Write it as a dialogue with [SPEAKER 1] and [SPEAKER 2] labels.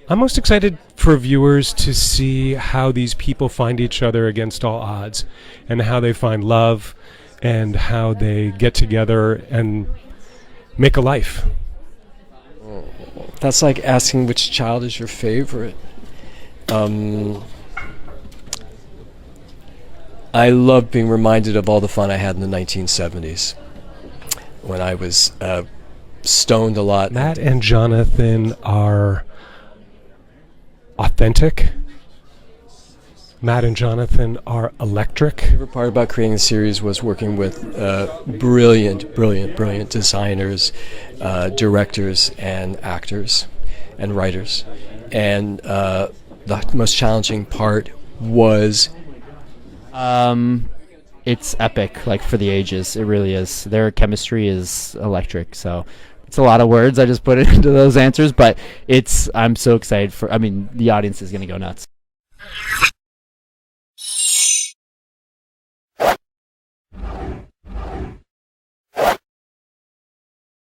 [SPEAKER 1] I'm most excited for viewers to see how these people find each other against all odds, and how they find love, and how they get together and make a life.
[SPEAKER 2] That's like asking which child is your favorite. I love being reminded of all the fun I had in the 1970s when I was stoned a lot.
[SPEAKER 1] Matt and Jonathan are authentic. Matt and Jonathan are electric.
[SPEAKER 2] My favorite part about creating the series was working with brilliant designers, directors, and actors, and writers. And the most challenging part was...
[SPEAKER 3] It's epic, like for the ages. It really is. Their chemistry is electric. So it's a lot of words. I just put it into those answers, but I'm so excited the audience is going to go nuts.